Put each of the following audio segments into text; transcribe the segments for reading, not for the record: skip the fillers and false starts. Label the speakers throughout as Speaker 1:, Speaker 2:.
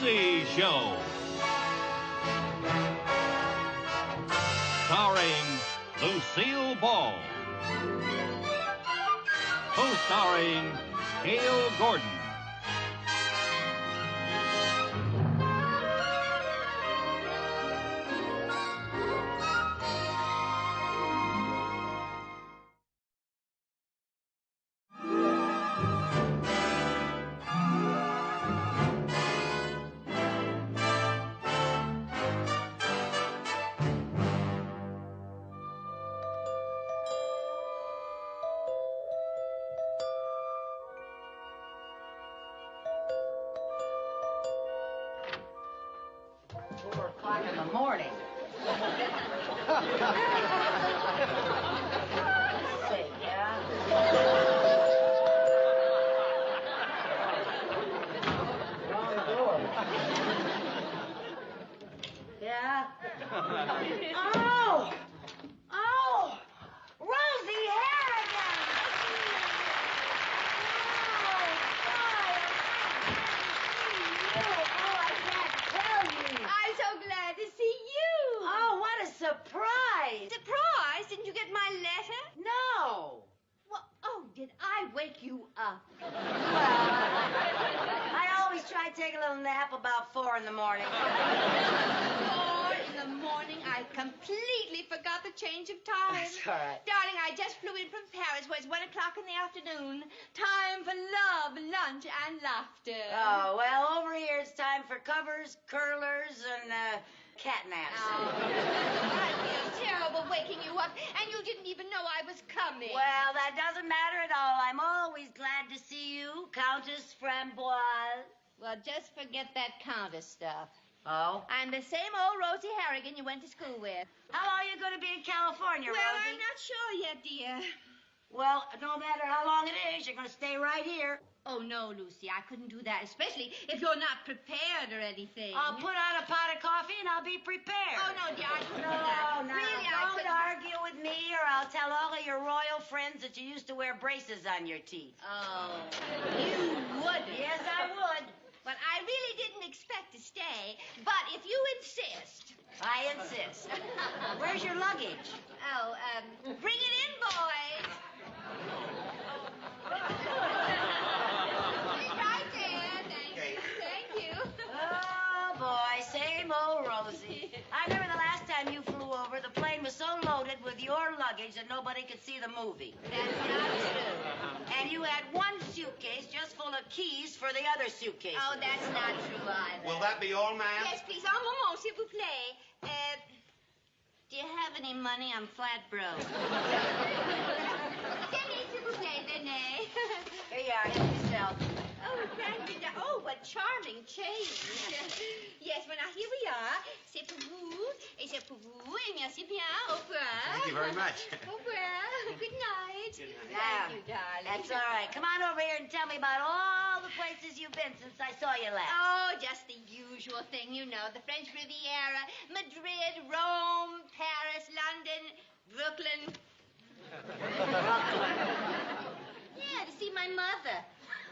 Speaker 1: Rosie Show. Starring Lucille Ball. Co-starring Gail Gordon.
Speaker 2: In the morning. Say, yeah? Yeah? Oh! Oh! Rosie Harrigan!
Speaker 3: I'm so glad to see you.
Speaker 2: Oh, what a surprise!
Speaker 3: Surprise? Didn't you get my letter?
Speaker 2: No!
Speaker 3: Well, oh, did I wake you up?
Speaker 2: Well, I always try to take a little nap about 4 in the morning.
Speaker 3: 4 in the morning? I completely forgot the change of time.
Speaker 2: That's all right.
Speaker 3: Darling, I just flew in from Paris where it's 1 o'clock in the afternoon. Time for love, lunch, and laughter.
Speaker 2: Oh, well, over here it's time for covers, curlers, and cat naps.
Speaker 3: Oh, that feels terrible waking you up, and you didn't even know I was coming.
Speaker 2: Well, that doesn't matter at all. I'm always glad to see you, Countess Framboise.
Speaker 3: Well, just forget that Countess stuff.
Speaker 2: Oh?
Speaker 3: I'm the same old Rosie Harrigan you went to school with.
Speaker 2: How long are you going to be in California,
Speaker 3: Well,
Speaker 2: Rosie?
Speaker 3: I'm not sure yet, dear.
Speaker 2: Well, no matter how long it is, you're going to stay right here.
Speaker 3: Oh, no, Lucy, I couldn't do that, especially if you're not prepared or anything.
Speaker 2: I'll put on a pot of coffee and I'll be prepared.
Speaker 3: Oh, no, dear, I couldn't do that.
Speaker 2: No,
Speaker 3: Really, I
Speaker 2: don't
Speaker 3: couldn't.
Speaker 2: argue with me or I'll tell all of your royal friends that you used to wear braces on your teeth.
Speaker 3: Oh, you wouldn't.
Speaker 2: Yes, I would.
Speaker 3: But I really didn't expect to stay, but if you insist.
Speaker 2: I insist. Where's your luggage?
Speaker 3: Oh, bring it in, boys. It's right there. Thank you.
Speaker 2: Oh, boy, same old Rosie. I remember the last time you flew over, the plane was so loaded with your luggage that nobody could see the movie.
Speaker 3: That's not true.
Speaker 2: And you had one suitcase just full of keys for the other suitcases.
Speaker 3: Oh, that's not true either.
Speaker 4: Will that be all, ma'am?
Speaker 3: Yes, please. Un moment, s'il vous plaît. Do you have any money? I'm flat broke. Tenez, s'il vous plaît, venez.
Speaker 2: Here you are, help yourself.
Speaker 3: Oh, thank you. Oh, what charming change. Yes, well, now, here we are. C'est pour vous, et c'est pour vous, et merci bien. Au revoir.
Speaker 4: Thank you very much.
Speaker 3: Au revoir. Good night.
Speaker 4: Good night.
Speaker 2: Now,
Speaker 3: Thank you, darling.
Speaker 2: that's all right. Come on over here and tell me about all the places you've been since I saw you last.
Speaker 3: Oh, just the usual thing, you know. The French Riviera, Madrid, Rome, Paris, London, Brooklyn. Yeah, to see my mother.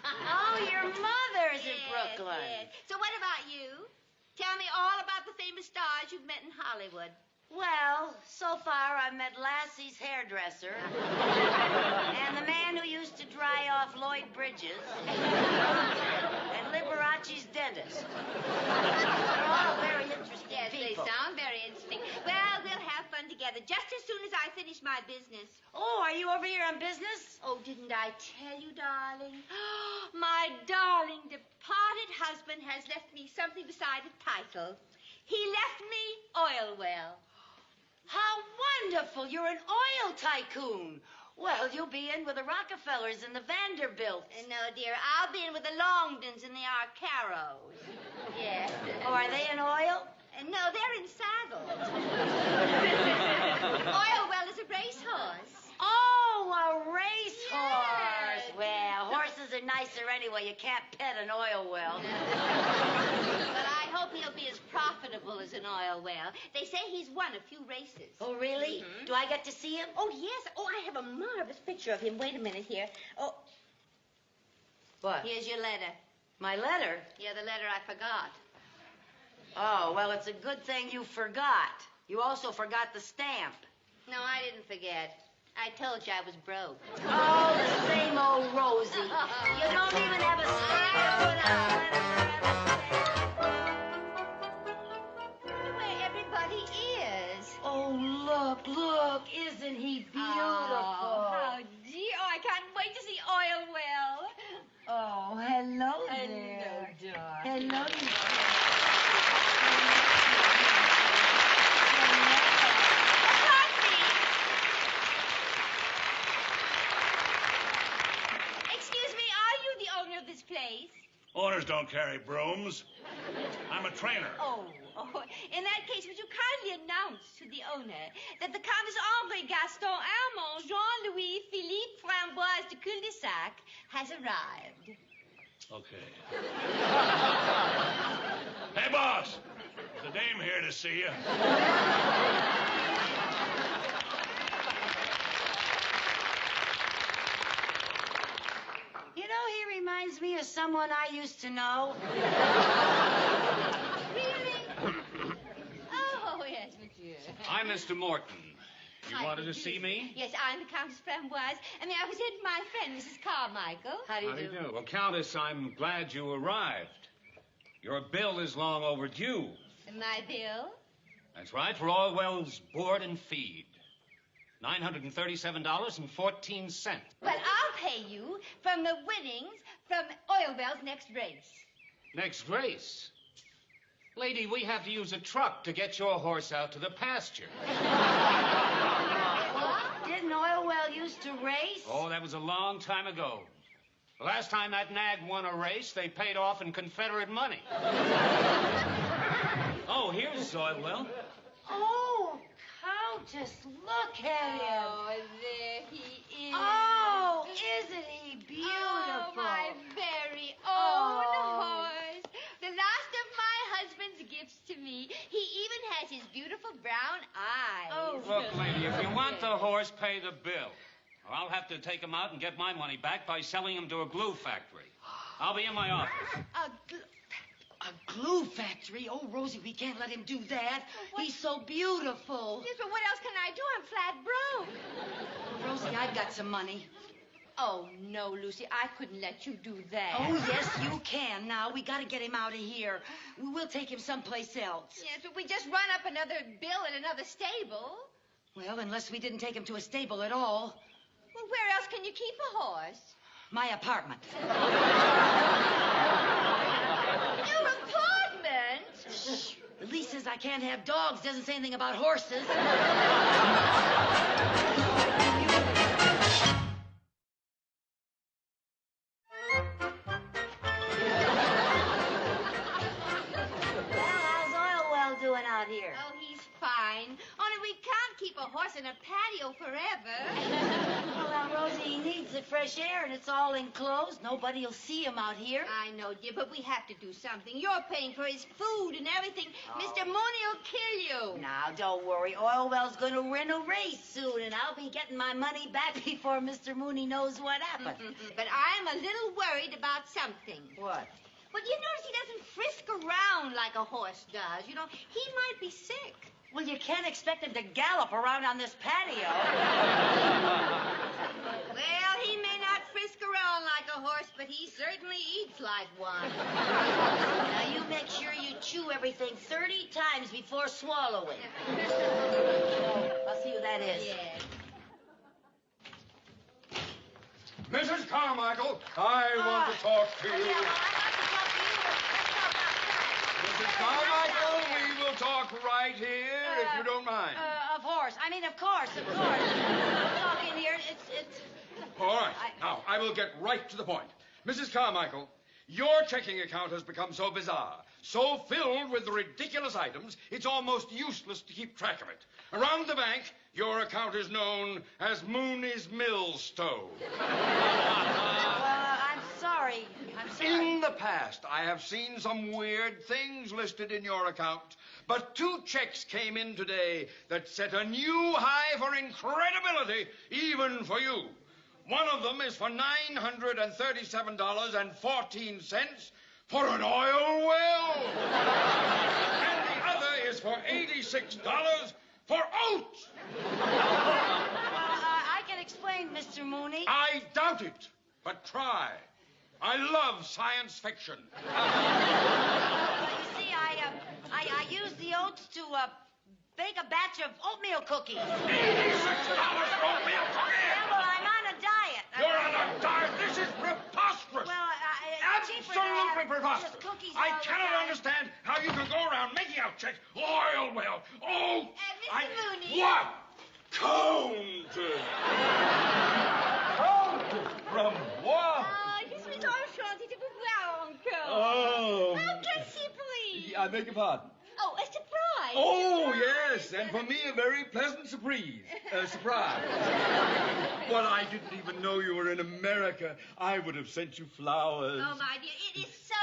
Speaker 2: Oh, your mother's in Brooklyn.
Speaker 3: Yes. So what about you? Tell me all about the famous stars you've met in Hollywood.
Speaker 2: Well, so far I've met Lassie's hairdresser and the man who used to dry off Lloyd Bridges and Liberace's dentist. They're all very interesting
Speaker 3: Yes,
Speaker 2: people.
Speaker 3: they sound very interesting. Well, we'll have fun together just as soon as I finish my business.
Speaker 2: Oh, are you over here on business?
Speaker 3: Oh, didn't I tell you, darling? My darling departed husband has left me something beside a title. He left me oil well.
Speaker 2: How wonderful! You're an oil tycoon. Well, you'll be in with the Rockefellers and the Vanderbilts.
Speaker 3: No, dear, I'll be in with the Longdons and the Arcaros. Yes.
Speaker 2: Oh, are they in oil?
Speaker 3: No, they're in saddles. Oil well is a racehorse.
Speaker 2: Oh, a racehorse.
Speaker 3: Yes.
Speaker 2: Well, horses are nicer anyway. You can't pet an oil well.
Speaker 3: But I hope he'll be as profitable as an oil well. They say he's won a few races.
Speaker 2: Oh, really?
Speaker 3: Mm-hmm.
Speaker 2: Do I get to see him?
Speaker 3: Oh, yes. Oh, I have a marvelous picture of him. Wait a minute here. Oh,
Speaker 2: What?
Speaker 3: here's your letter.
Speaker 2: My letter?
Speaker 3: Yeah, the letter I forgot.
Speaker 2: Oh, well, it's a good thing you forgot. You also forgot the stamp.
Speaker 3: No, I didn't forget. I told you I was broke.
Speaker 2: Oh, the same old Rosie. You don't even have a stamp without
Speaker 3: Where everybody is.
Speaker 2: Oh, look. Isn't he beautiful?
Speaker 3: Oh, how dear. Oh, I can't wait to see Oilwell.
Speaker 2: Oh, hello there.
Speaker 3: Hello, darling.
Speaker 2: Hello,
Speaker 3: Excuse me, are you the owner of this place?
Speaker 4: Owners don't carry brooms. I'm a trainer.
Speaker 3: Oh, in that case, would you kindly announce to the owner that the Countess André Gaston Armand Jean-Louis Philippe Framboise de Cul-de-Sac has arrived.
Speaker 4: Okay. Hey, boss. There's a dame here to see you.
Speaker 2: You know, he reminds me of someone I used to know.
Speaker 3: Really? Oh, yes, monsieur.
Speaker 1: I'm Mr. Morton. You
Speaker 3: How
Speaker 1: wanted
Speaker 3: do
Speaker 1: to
Speaker 3: you
Speaker 1: see
Speaker 3: do?
Speaker 1: me?
Speaker 3: Yes, I'm the Countess Framboise. I mean, I was with my friend, Mrs. Carmichael.
Speaker 2: How do you
Speaker 1: How do you
Speaker 2: do?
Speaker 1: do? Well, Countess, I'm glad you arrived. Your bill is long overdue.
Speaker 3: My bill?
Speaker 1: That's right, for Oilwell's board and feed. $937.14.
Speaker 3: But I'll pay you from the winnings from Oilwell's next race.
Speaker 1: Next race. Lady, we have to use a truck to get your horse out to the pasture.
Speaker 2: Didn't Oilwell used to race?
Speaker 1: Oh, that was a long time ago. The last time that nag won a race, they paid off in Confederate money. Oh, here's Oilwell.
Speaker 2: Oh, Countess, look at him.
Speaker 3: Oh, there he is.
Speaker 2: Oh, isn't he beautiful?
Speaker 3: Oh, my very own
Speaker 2: Oh.
Speaker 3: horse. The last of my husband's gifts to me. He even has his beautiful brown eyes.
Speaker 2: Oh.
Speaker 1: Look, lady, if you want the horse, pay the bill. Or I'll have to take him out and get my money back by selling him to a glue factory. I'll be in my office.
Speaker 2: A glue factory? Oh, Rosie, we can't let him do that. He's so beautiful.
Speaker 3: Yes, but what else can I do? I'm flat broke.
Speaker 2: Rosie, I've got some money.
Speaker 3: Oh, no, Lucy, I couldn't let you do that.
Speaker 2: Oh, yes, you can. Now, we got to get him out of here. We'll take him someplace else.
Speaker 3: Yes, but we just run up another bill at another stable.
Speaker 2: Well, unless we didn't take him to a stable at all.
Speaker 3: Well, where else can you keep a horse?
Speaker 2: My apartment.
Speaker 3: Your apartment?
Speaker 2: Shh. The lease says I can't have dogs. Doesn't say anything about horses. Well, how's Oilwell doing out here?
Speaker 3: Oh, he's fine. Only we can't keep a horse in a patio forever.
Speaker 2: Well, now, Rosie, he needs the fresh air, and it's all enclosed. Nobody'll see him out here.
Speaker 3: I know, dear, but we have to do something. You're paying for his food and everything. Mr. Mooney will kill you.
Speaker 2: Now, don't worry. Oilwell's going to win a race soon, and I'll be getting my money back before Mr. Mooney knows what happened.
Speaker 3: But I'm a little worried about something.
Speaker 2: What?
Speaker 3: Well, you notice he doesn't frisk around like a horse does. You know, he might be sick.
Speaker 2: Well, you can't expect him to gallop around on this patio.
Speaker 3: Well, he may not frisk around like a horse, but he certainly eats like one.
Speaker 2: Now, you make sure you chew everything 30 times before swallowing. I'll see who that is.
Speaker 3: Yes.
Speaker 5: Mrs. Carmichael, I want to talk to you.
Speaker 2: Yeah, well, I'd like to talk to you. Let's
Speaker 5: Mrs.
Speaker 2: talk outside.
Speaker 5: Carmichael, we will talk right here, if you don't mind.
Speaker 2: Of course. I mean, of course. Talk in here. It's...
Speaker 5: All right. Now, I will get right to the point. Mrs. Carmichael, your checking account has become so bizarre, so filled with ridiculous items, it's almost useless to keep track of it. Around the bank, your account is known as Mooney's Millstone.
Speaker 2: I'm sorry.
Speaker 5: In the past, I have seen some weird things listed in your account, but 2 checks came in today that set a new high for incredibility, even for you. One of them is for $937.14 for an oil well. And the other is for $86 for oats.
Speaker 2: I can explain, Mr. Mooney.
Speaker 5: I doubt it, but try. I love science fiction.
Speaker 2: You see, I used the oats to bake a batch of oatmeal cookies.
Speaker 5: $86 for oatmeal cookies?
Speaker 2: Yeah, well, I'm on a diet.
Speaker 5: You're on a diet? This is preposterous.
Speaker 2: Well, it's cheaper to
Speaker 5: Absolutely
Speaker 2: have
Speaker 5: preposterous.
Speaker 2: just cookies
Speaker 5: I
Speaker 2: all the
Speaker 5: cannot
Speaker 2: time.
Speaker 5: understand how you can go around making out checks. Oil well. Oh.
Speaker 3: Mr. Mooney.
Speaker 5: What? Countess. Countess from what?
Speaker 3: This was enchanté de vous voir encore.
Speaker 5: Oh.
Speaker 3: How can she please?
Speaker 5: I beg your pardon.
Speaker 3: Oh, a surprise.
Speaker 5: Oh, yes, and for me a very pleasant surprise. Surprise. Well, I didn't even know you were in America. I would have sent you flowers.
Speaker 3: Oh, my dear, it is so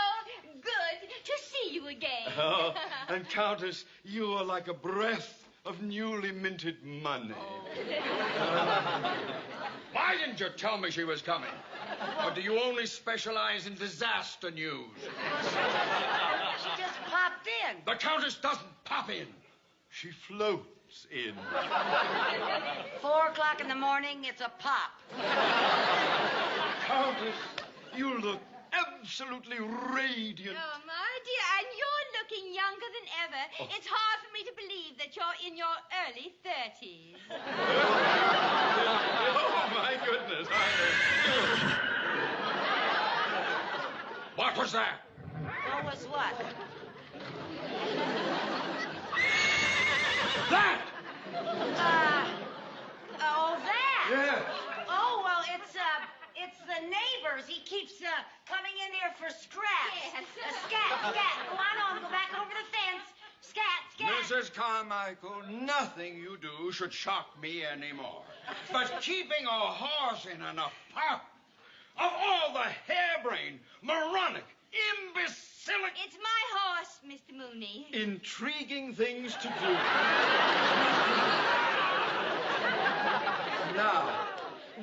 Speaker 3: good to see you again.
Speaker 5: Oh, and Countess, you are like a breath of newly minted money. Why didn't you tell me she was coming? Or do you only specialize in disaster news?
Speaker 2: She just popped in.
Speaker 5: The Countess doesn't pop in. She floats in.
Speaker 2: 4 o'clock in the morning, it's a pop.
Speaker 5: Countess, you look absolutely radiant.
Speaker 3: Oh, my dear, and you're looking younger than ever. It's hard for me to believe that you're in your early 30s.
Speaker 5: Oh, my goodness. What was that?
Speaker 2: What was what?
Speaker 5: That!
Speaker 2: Oh, that?
Speaker 5: Yes.
Speaker 2: Oh, well, it's the neighbors. He keeps coming in here for scraps.
Speaker 3: Yes.
Speaker 2: Scat. Go on, go back over the fence. Scat.
Speaker 5: Mrs. Carmichael, nothing you do should shock me anymore. But keeping a horse in an apartment, of all the harebrained, moronic, imbecilic...
Speaker 3: It's my horse, Mr. Mooney.
Speaker 5: intriguing things to do. Now,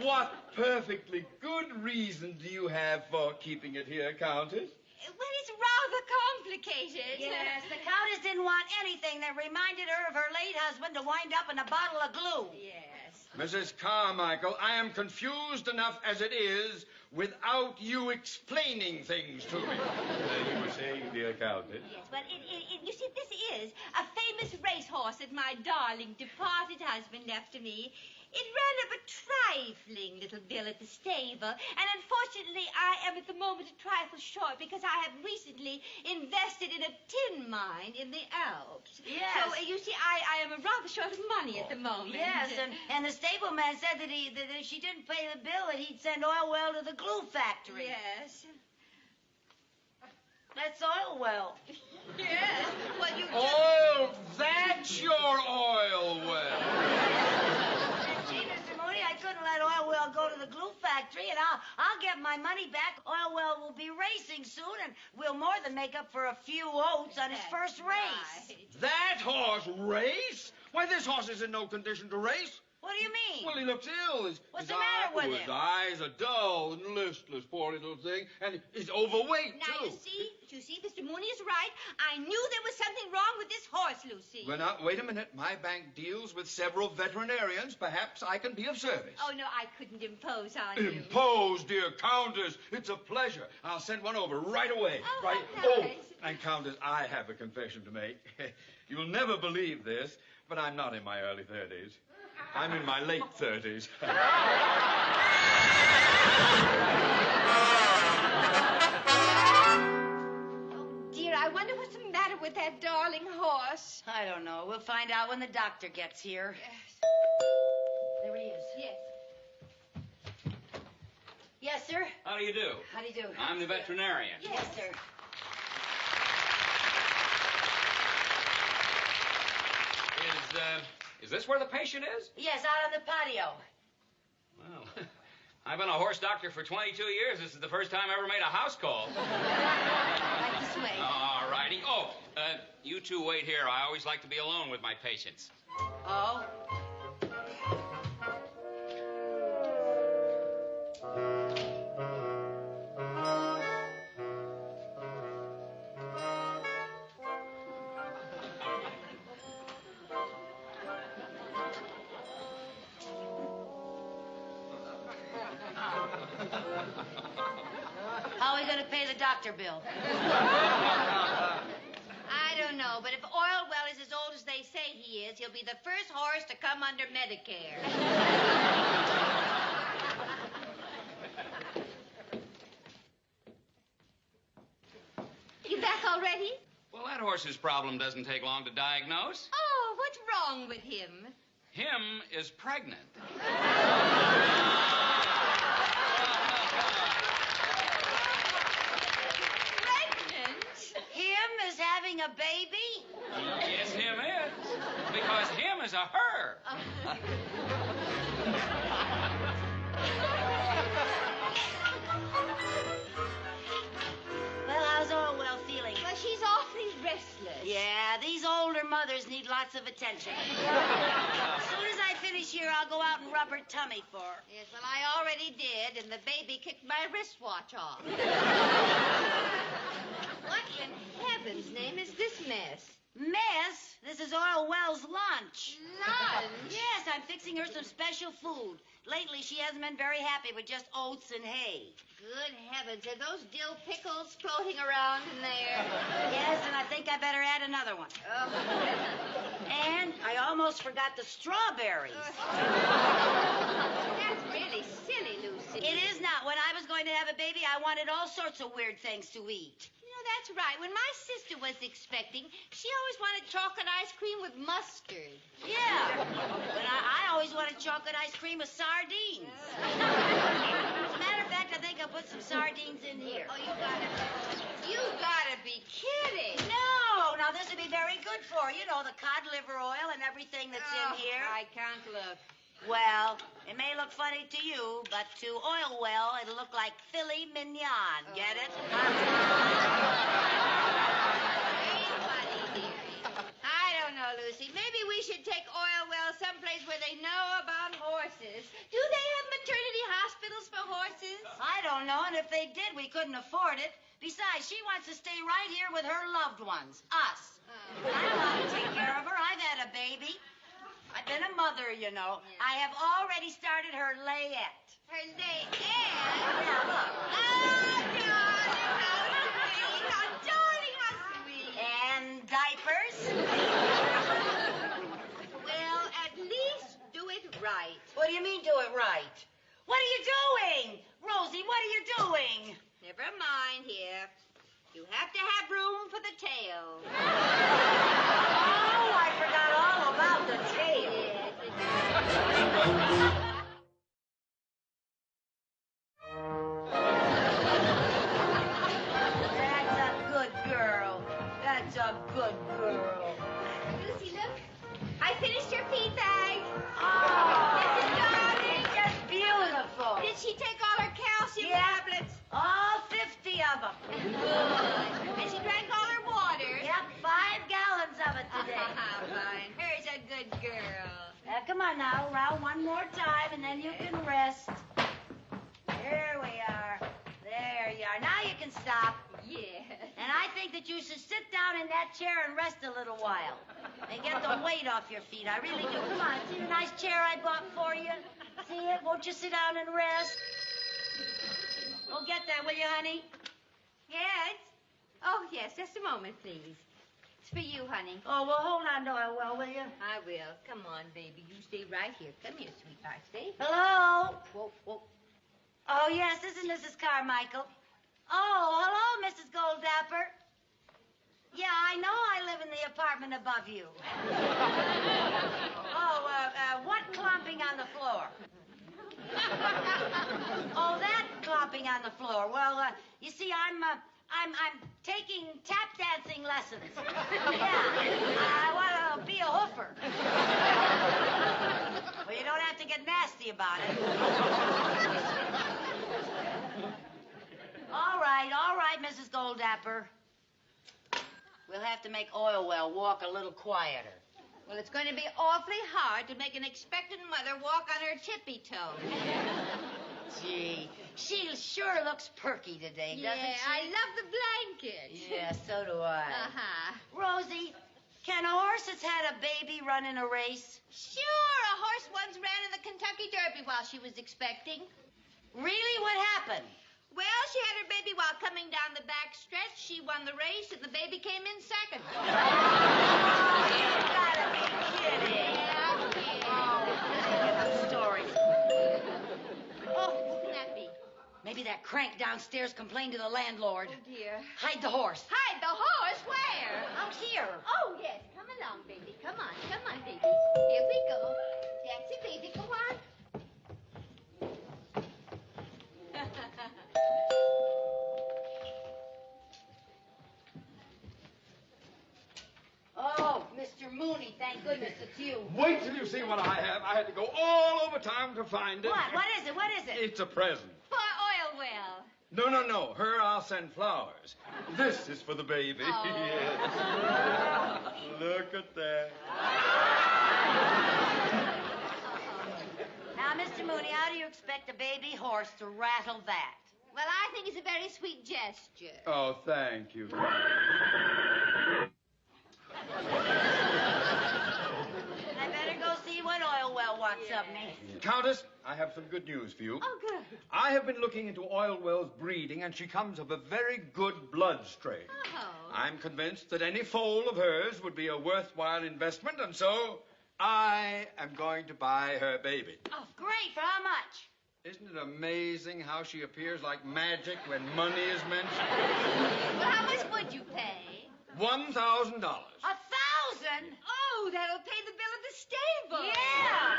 Speaker 5: what perfectly good reason do you have for keeping it here, Countess?
Speaker 3: Well, it's rather complicated.
Speaker 2: Yes, the Countess didn't want anything that reminded her of her late husband to wind up in a bottle of glue.
Speaker 3: Yes.
Speaker 5: Mrs. Carmichael, I am confused enough as it is without you explaining things to me. You were saying, dear Countess?
Speaker 3: Yes, well, you see, this is a famous racehorse that my darling departed husband left to me. It ran up a trifling little bill at the stable, and unfortunately I am at the moment a trifle short because I have recently invested in a tin mine in the Alps.
Speaker 2: Yes.
Speaker 3: So, you see, I am rather short of money at the moment.
Speaker 2: Yes, and the stableman said that if she didn't pay the bill, that he'd send oil well to the glue factory.
Speaker 3: Yes.
Speaker 2: That's oil well.
Speaker 3: Yes. Well, you just...
Speaker 5: Oh, that's your oil well.
Speaker 2: Gee, Mr. Mooney, I couldn't let oil well go to the glue factory, and I'll get my money back. Oil well will be racing soon, and we'll more than make up for a few oats on his first race.
Speaker 3: Right.
Speaker 5: That horse race? Why, this horse is in no condition to race.
Speaker 2: What do you mean?
Speaker 5: Well, he looks ill.
Speaker 2: What's the matter with him?
Speaker 5: His eyes are dull and listless, poor little thing. And he's overweight,
Speaker 3: Now,
Speaker 5: too.
Speaker 3: you see, Mr. Mooney is right. I knew there was something wrong with this horse, Lucy.
Speaker 5: Well, now, wait a minute. My bank deals with several veterinarians. Perhaps I can be of service.
Speaker 3: Oh, no, I couldn't impose on you.
Speaker 5: Impose, dear Countess. It's a pleasure. I'll send one over right away.
Speaker 3: Oh,
Speaker 5: right.
Speaker 3: how nice.
Speaker 5: Oh, and Countess, I have a confession to make. You'll never believe this, but I'm not in my early 30s. I'm in my late 30s.
Speaker 3: Oh, dear, I wonder what's the matter with that darling horse.
Speaker 2: I don't know. We'll find out when the doctor gets here. There he is.
Speaker 3: Yes.
Speaker 2: Yes, sir?
Speaker 1: How do you do?
Speaker 2: How do you do?
Speaker 1: I'm the veterinarian.
Speaker 2: Yes, sir.
Speaker 1: Is this where the patient is?
Speaker 2: Yes, out on the patio.
Speaker 1: Well, I've been a horse doctor for 22 years. This is the first time I ever made a house call.
Speaker 3: Right this way.
Speaker 1: All righty. Oh, you two wait here. I always like to be alone with my patients.
Speaker 2: Oh? How are we going to pay the doctor bill?
Speaker 3: I don't know, but if Oilwell is as old as they say he is, he'll be the first horse to come under Medicare. You back already?
Speaker 1: Well, that horse's problem doesn't take long to diagnose.
Speaker 3: Oh, what's wrong with him?
Speaker 1: Him is pregnant.
Speaker 3: Pregnant?
Speaker 2: Him is having a baby?
Speaker 1: Yes, him is. Because him is a her.
Speaker 2: Well, how's Orwell feeling?
Speaker 3: Well, she's awfully restless.
Speaker 2: Yeah, these older mothers need lots of attention. As soon as I finish here, I'll go out and rub her tummy for her.
Speaker 3: Yes, well, I already did, and the baby kicked my wristwatch off. What in heaven's name is this mess?
Speaker 2: Miss, this is Orwell's lunch.
Speaker 3: Lunch?
Speaker 2: Yes, I'm fixing her some special food. Lately, she hasn't been very happy with just oats and hay.
Speaker 3: Good heavens, are those dill pickles floating around in there?
Speaker 2: Yes, and I think I better add another one.
Speaker 3: Oh.
Speaker 2: And I almost forgot the strawberries.
Speaker 3: That's really silly, Lucy.
Speaker 2: It is not. When I was going to have a baby, I wanted all sorts of weird things to eat.
Speaker 3: You know, that's right. When my sister was expecting, she always wanted chocolate ice cream with mustard.
Speaker 2: Yeah. But I always wanted chocolate ice cream with sardines. As a matter of fact, I think I'll put some sardines in here.
Speaker 3: Oh, you gotta be kidding.
Speaker 2: No, now this would be very good for her. You know, the cod liver oil and everything that's in here.
Speaker 3: I can't look.
Speaker 2: Well, it may look funny to you, but to Oilwell, it'll look like filet mignon. Get it?
Speaker 3: Ain't funny, dearie. I don't know, Lucy. Maybe we should take Oilwell someplace where they know about horses. Do they have maternity hospitals for horses?
Speaker 2: I don't know, and if they did, we couldn't afford it. Besides, she wants to stay right here with her loved ones, us.
Speaker 3: Oh.
Speaker 2: I don't want to take care of her. I've had a baby. I've been a mother, you know.
Speaker 3: Yeah.
Speaker 2: I have already started her layette.
Speaker 3: Her layette?
Speaker 2: Yeah, look.
Speaker 3: Oh, darling, how sweet. How darling, how sweet.
Speaker 2: And diapers.
Speaker 3: Well, at least do it right.
Speaker 2: What do you mean, do it right? What are you doing? Rosie, what are you doing?
Speaker 3: Never mind here. You have to have room for the tail.
Speaker 2: Oh, I forgot all about the tail. That's a good girl. That's a good girl.
Speaker 3: Lucy, look. I finished your feed bag.
Speaker 2: Oh,
Speaker 3: Isn't it, darling?
Speaker 2: just beautiful.
Speaker 3: Did she take all her calcium
Speaker 2: Yeah.
Speaker 3: tablets?
Speaker 2: All 50 of them.
Speaker 3: Good. And she drank all her water?
Speaker 2: Yep, 5 gallons of it today.
Speaker 3: Fine. Her's a good girl.
Speaker 2: Come on now, round one more time, and then you can rest. Here we are. There you are. Now you can stop.
Speaker 3: Yeah.
Speaker 2: And I think that you should sit down in that chair and rest a little while. And get the weight off your feet. I really do. Come on, see the nice chair I bought for you? See it? Won't you sit down and rest? Go get that, will you, honey?
Speaker 3: Yes? Oh, yes. Just a moment, please. It's for you, honey.
Speaker 2: Oh, well, hold on to it, will you?
Speaker 3: I will. Come on, baby. You stay right here. Come here, sweetheart. Stay.
Speaker 2: Hello?
Speaker 3: Whoa, whoa.
Speaker 2: Oh, yes, this is Mrs. Carmichael. Oh, hello, Mrs. Goldapper. Yeah, I know I live in the apartment above you. Oh, what clomping on the floor? Oh, that clomping on the floor. Well, you see, I'm taking tap dancing lessons. Yeah, I want to be a hoofer. Well, you don't have to get nasty about it. All right, Mrs. Goldapper. We'll have to make Oilwell walk a little quieter.
Speaker 3: Well, it's going to be awfully hard to make an expectant mother walk on her tippy toes.
Speaker 2: Gee, she sure looks perky today, doesn't she?
Speaker 3: I love the blanket.
Speaker 2: Yeah, so do I.
Speaker 3: Uh-huh.
Speaker 2: Rosie, can a horse that's had a baby run in a race?
Speaker 3: Sure, a horse once ran in the Kentucky Derby while she was expecting.
Speaker 2: Really? What happened?
Speaker 3: Well, she had her baby while coming down the back stretch. She won the race, and the baby came in second.
Speaker 2: Oh, you gotta be kidding. Stories.
Speaker 3: Oh, who can that be?
Speaker 2: Maybe that crank downstairs complained to the landlord.
Speaker 3: Oh, dear.
Speaker 2: Hide the horse.
Speaker 3: Hide the horse? Where?
Speaker 2: Out here.
Speaker 3: Oh, yes. Come along, baby. Come on, baby. Here we go. That's it, baby. Go on.
Speaker 2: Oh, Mr. Mooney, thank goodness it's you.
Speaker 5: Wait till you see what I have. I had to go all over town to find it.
Speaker 2: What? What is it? What is it?
Speaker 5: It's a present.
Speaker 3: For oil well.
Speaker 5: No. Her I'll send flowers. This is for the baby.
Speaker 3: Oh.
Speaker 5: Yes. Look at that.
Speaker 2: Now, Mr. Mooney, how do you expect a baby horse to rattle that?
Speaker 3: Well, I think it's a very sweet gesture.
Speaker 5: Oh, thank you.
Speaker 2: I better go see what oil well wants of me.
Speaker 5: Countess, I have some good news for you.
Speaker 3: Oh, good.
Speaker 5: I have been looking into Oil Well's breeding, and she comes of a very good blood strain.
Speaker 3: Oh.
Speaker 5: I'm convinced that any foal of hers would be a worthwhile investment, and so I am going to buy her baby.
Speaker 2: Oh, great. For how much?
Speaker 5: Isn't it amazing how she appears like magic when money is mentioned?
Speaker 3: Well, how much would you pay?
Speaker 5: $1,000.
Speaker 2: 1,000?
Speaker 3: Oh, that'll pay the bill at the stable.
Speaker 2: Yeah.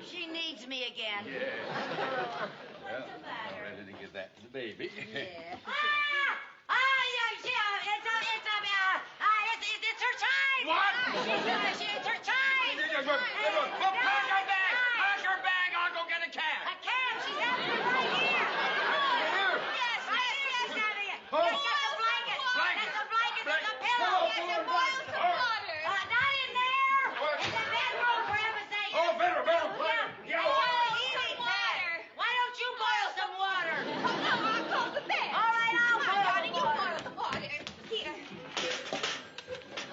Speaker 2: She needs me again.
Speaker 5: Well,
Speaker 2: What's the matter?
Speaker 5: ready to give that to the baby.
Speaker 3: Yeah.
Speaker 2: It's her time.
Speaker 5: What?
Speaker 2: It's her time.
Speaker 5: Pack her bag. I'll go get a cab.
Speaker 2: A cab. She's out there right here.
Speaker 3: Yes.
Speaker 2: Get out of here.
Speaker 5: Oh.
Speaker 2: Get the blanket. Get the blanket. Get the pillow.
Speaker 3: Yes, and boil some water.
Speaker 2: Not in there.
Speaker 5: What?
Speaker 2: In the bedroom, for heaven's sake.
Speaker 5: Oh, better.
Speaker 2: Yeah. Why don't you boil some water?
Speaker 3: Oh, no, I'll call the bed.
Speaker 2: All right, I'll
Speaker 3: Come on,
Speaker 2: boil
Speaker 3: darling,
Speaker 2: the
Speaker 3: you
Speaker 2: water.
Speaker 3: boil the water. Here.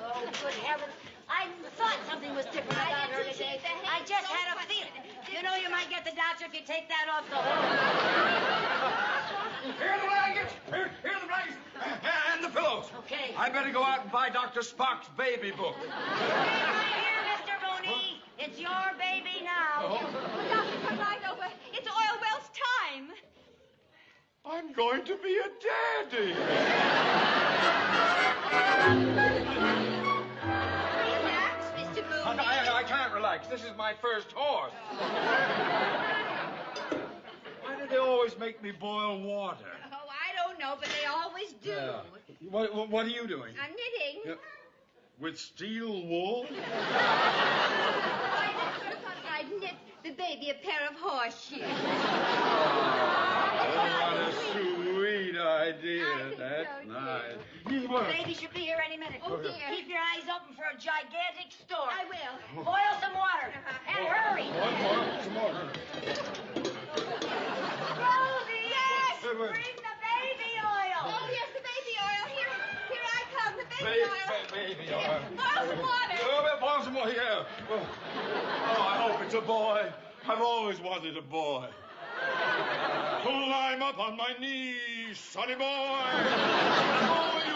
Speaker 2: Oh, good heavens. I thought something was different
Speaker 3: I
Speaker 2: about her
Speaker 3: didn't
Speaker 2: today.
Speaker 3: see the
Speaker 2: I
Speaker 3: head
Speaker 2: just
Speaker 3: so
Speaker 2: had a
Speaker 3: funny.
Speaker 2: feeling. You know, you might get the doctor if you take that off the hook.
Speaker 5: Here are the blankets. Here are the blankets. And the pillows.
Speaker 2: Okay.
Speaker 5: I better go out and buy Dr. Spock's baby book.
Speaker 2: Right here, Mr. Mooney. It's your baby now.
Speaker 5: Oh,
Speaker 3: Doctor, come right over. It's Oil Well's time.
Speaker 5: I'm going to be a daddy.
Speaker 3: Relax, Mr. Mooney.
Speaker 5: I can't relax. This is my first horse. Why do they always make me boil water?
Speaker 3: Oh, I don't know, but they always do.
Speaker 5: Yeah. What are you doing?
Speaker 3: I'm knitting.
Speaker 5: Yeah. With steel wool?
Speaker 3: I thought I'd knit the baby a pair of horseshoes.
Speaker 5: What a sweet idea.
Speaker 3: I think
Speaker 5: That's
Speaker 3: so, too.
Speaker 5: nice.
Speaker 2: The baby should be here any minute.
Speaker 3: Oh, dear.
Speaker 2: Keep your eyes open for a gigantic storm.
Speaker 3: I will.
Speaker 2: Boil some water. And hurry.
Speaker 5: Some more.
Speaker 2: Rosie!
Speaker 3: Yes!
Speaker 2: Bring the baby oil.
Speaker 3: Oh, yes, the baby oil. Here I come. The baby oil.
Speaker 5: Baby oil.
Speaker 3: Boil some water.
Speaker 5: Boil some more, yeah. Oh, I hope it's a boy. I've always wanted a boy. Climb up on my knees, sonny boy. Oh, you